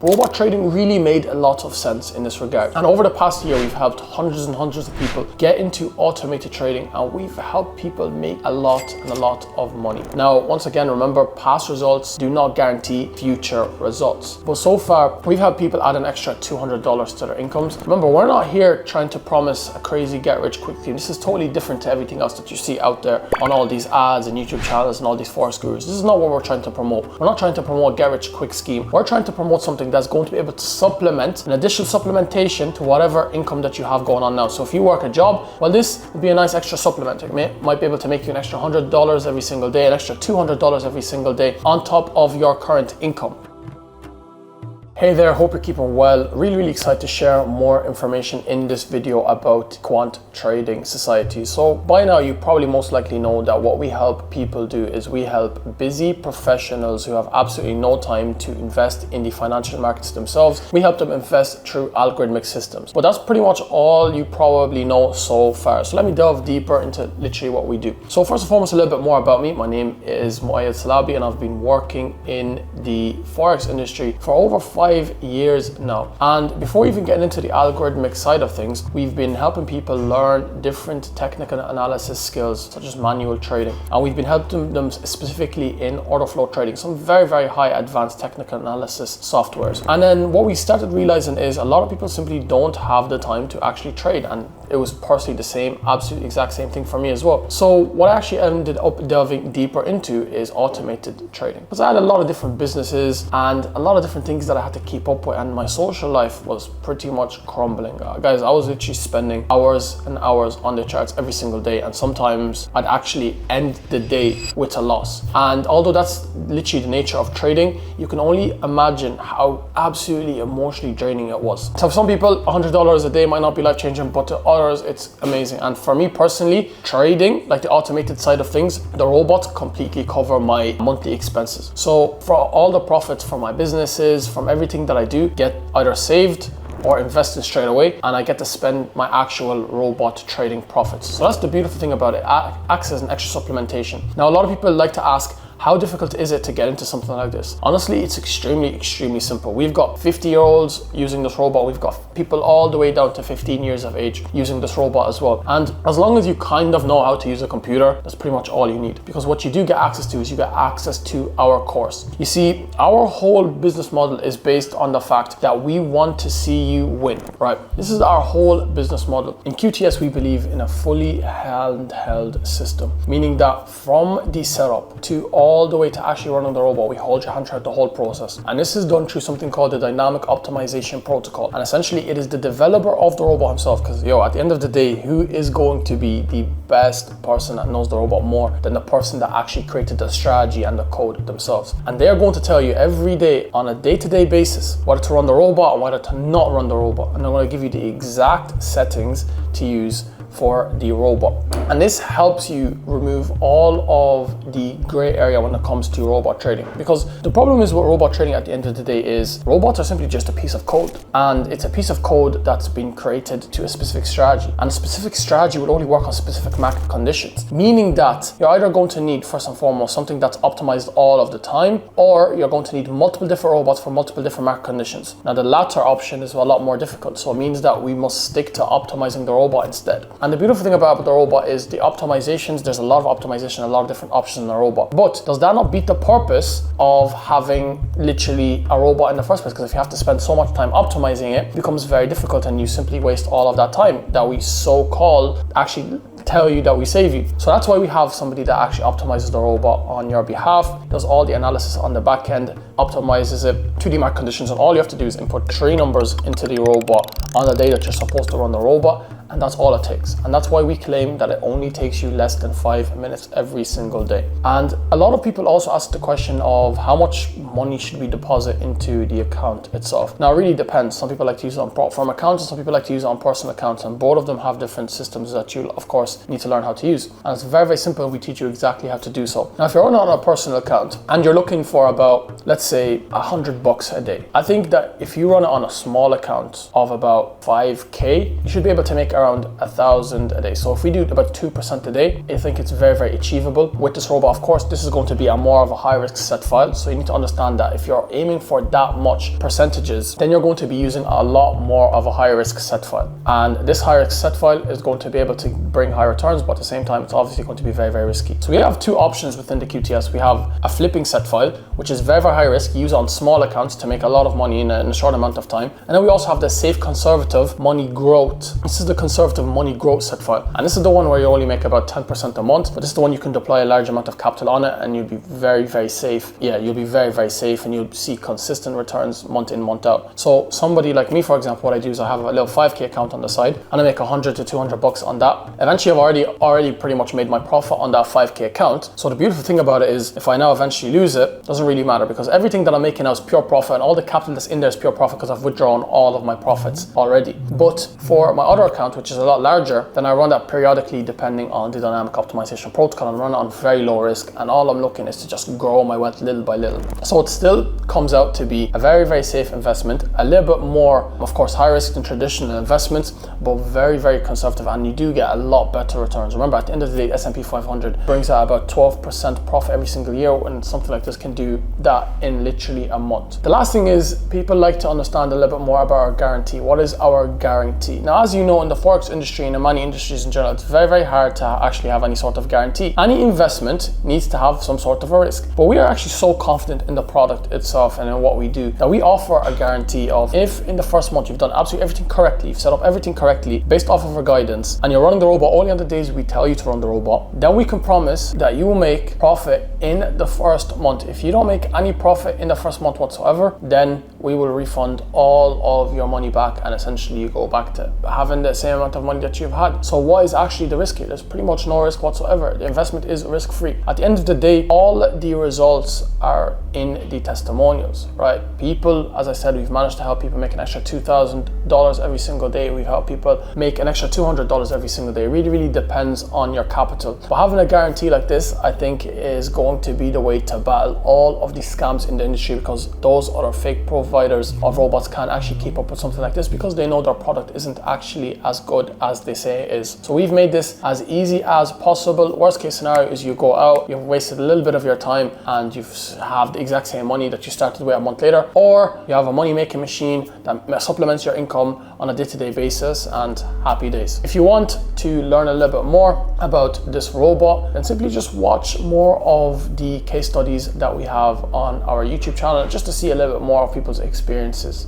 Robot trading really made a lot of sense in this regard. And over the past year, we've helped hundreds and hundreds of people get into automated trading, and we've helped people make a lot of money. Now, once again, remember, past results do not guarantee future results. But so far, we've had people add an extra $200 to their incomes. Remember, we're not here trying to promise a crazy get rich quick scheme. This is totally different to everything else that you see out there on all these ads and YouTube channels and all these Forex gurus. This is not what we're trying to promote. We're not trying to promote get rich quick scheme. We're trying to promote something that's going to be able to supplement, an additional supplementation to whatever income that you have going on now. So if you work a job, well, this would be a nice extra supplement. It might be able to make you an extra $100 every single day, an extra $200 every single day on top of your current income. Hey there, hope you're keeping well. Really excited to share more information in this video about Quant Trading Society. So by now, you probably most likely know that what we help people do is we help busy professionals who have absolutely no time to invest in the financial markets themselves. We help them invest through algorithmic systems. But that's pretty much all you probably know so far. So let me delve deeper into literally what we do. So first and foremost, a little bit more about me. My name is Salabi, and I've been working in the Forex industry for over 5 years now. And before even getting into the algorithmic side of things, we've been helping people learn different technical analysis skills such as manual trading, and we've been helping them specifically in order flow trading, some very high advanced technical analysis softwares. And then what we started realizing is a lot of people simply don't have the time to actually trade, and it was personally the same, absolute exact same thing for me as well. So what I actually ended up delving deeper into is automated trading, because I had a lot of different businesses and a lot of different things that I had to keep up with, and my social life was pretty much crumbling. Guys, I was literally spending hours and hours on the charts every single day, and sometimes I'd actually end the day with a loss. And although that's literally the nature of trading, you can only imagine how absolutely emotionally draining it was. So for some people, $100 a day might not be life-changing, but to others, it's amazing. And for me personally, trading, like the automated side of things, the robots completely cover my monthly expenses. So for all the profits from my businesses, from everything that I do, get either saved or invested straight away, and I get to spend my actual robot trading profits. So that's the beautiful thing about it. It acts as an extra supplementation. Now, a lot of people like to ask, how difficult is it to get into something like this? Honestly, it's extremely simple. We've got 50-year-olds using this robot. We've got people all the way down to 15 years of age using this robot as well. And as long as you kind of know how to use a computer, that's pretty much all you need. Because what you do get access to is you get access to our course. You see, our whole business model is based on the fact that we want to see you win, right? This is our whole business model. In QTS, we believe in a fully handheld system, meaning that from the setup to all the way to actually running the robot, we hold your hand throughout the whole process. And this is done through something called the dynamic optimization protocol. And essentially it is the developer of the robot himself, because at the end of the day, who is going to be the best person that knows the robot more than the person that actually created the strategy and the code themselves? And they are going to tell you every day on a day-to-day basis whether to run the robot and whether to not run the robot. And I'm going to give you the exact settings to use for the robot. And this helps you remove all of the gray area when it comes to robot trading. Because the problem is with robot trading at the end of the day is robots are simply just a piece of code. And it's a piece of code that's been created to a specific strategy. And a specific strategy would only work on specific market conditions. Meaning that you're either going to need, first and foremost, something that's optimized all of the time, or you're going to need multiple different robots for multiple different market conditions. Now the latter option is a lot more difficult. So it means that we must stick to optimizing the robot instead. And the beautiful thing about the robot is the optimizations. There's a lot of optimization, a lot of different options in the robot. But does that not beat the purpose of having literally a robot in the first place? Because if you have to spend so much time optimizing it, it becomes very difficult, and you simply waste all of that time that we so-called actually tell you that we save you. So that's why we have somebody that actually optimizes the robot on your behalf, does all the analysis on the back end, optimizes it, 2D market conditions, and all you have to do is input 3 numbers into the robot on the day that you're supposed to run the robot, and that's all it takes. And that's why we claim that it only takes you less than 5 minutes every single day. And a lot of people also ask the question of how much money should we deposit into the account itself. Now it really depends. Some people like to use it on platform accounts, and some people like to use it on personal accounts, and both of them have different systems that you of course need to learn how to use. And it's very simple. We teach you exactly how to do so. Now if you're on a personal account and you're looking for about, let's say, $100 a day, I think that if you run it on a small account of about 5K, you should be able to make around $1,000 2,000 a day. So if we do about 2% a day, I think it's very, very achievable with this robot. Of course, this is going to be a more of a high risk set file. So you need to understand that if you're aiming for that much percentages, then you're going to be using a lot more of a high risk set file. And this high risk set file is going to be able to bring high returns, but at the same time, it's obviously going to be very, very risky. So we have two options within the QTS. We have a flipping set file, which is very, very high risk. You use it on small accounts to make a lot of money in a short amount of time. And then we also have the safe conservative money growth. This is the conservative money growth set file. And this is the one where you only make about 10% a month, but this is the one you can deploy a large amount of capital on it and you'll be very, very safe. Yeah, you'll be very, very safe and you'll see consistent returns month in, month out. So somebody like me, for example, what I do is I have a little 5K account on the side and I make 100 to 200 bucks on that. Eventually I've already pretty much made my profit on that 5K account. So the beautiful thing about it is if I now eventually lose it, doesn't really matter because everything that I'm making now is pure profit and all the capital that's in there is pure profit because I've withdrawn all of my profits already. But for my other account, which is a lot larger, then I run that periodically depending on the dynamic optimization protocol and run it on very low risk. And all I'm looking is to just grow my wealth little by little. So it still comes out to be a very, very safe investment, a little bit more, of course, high risk than traditional investments, but very, very conservative. And you do get a lot better returns. Remember, at the end of the day, S&P 500 brings out about 12% profit every single year, and something like this can do that in literally a month. The last thing is people like to understand a little bit more about our guarantee. What is our guarantee? Now, as you know, in the Forex industry and in many industries in general, it's very, very hard to actually have any sort of guarantee. Any investment needs to have some sort of a risk, but we are actually so confident in the product itself and in what we do that we offer a guarantee of if in the first month you've done absolutely everything correctly, you've set up everything correctly based off of our guidance, and you're running the robot only on the days we tell you to run the robot, then we can promise that you will make profit in the first month. If you don't make any profit in the first month whatsoever, then we will refund all of your money back and essentially you go back to having the same amount of money that you've had. So what is actually the risk here? There's pretty much no risk whatsoever. The investment is risk free. At the end of the day, all the results are in the testimonials, right? People, as I said, we've managed to help people make an extra $2,000 every single day. We've helped people make an extra $200 every single day. It really, really depends on your capital. But having a guarantee like this, I think, is going to be the way to battle all of these scams in the industry, because those other fake providers of robots can't actually keep up with something like this because they know their product isn't actually as good as they say it is. So we've made this as easy as possible. Worst case scenario is you go out, you've wasted a little bit of your time and you have the exact same money that you started with a month later, or you have a money making machine that supplements your income on a day-to-day basis, and happy days. If you want to learn a little bit more about this robot, then simply just watch more of the case studies that we have on our YouTube channel just to see a little bit more of people's experiences.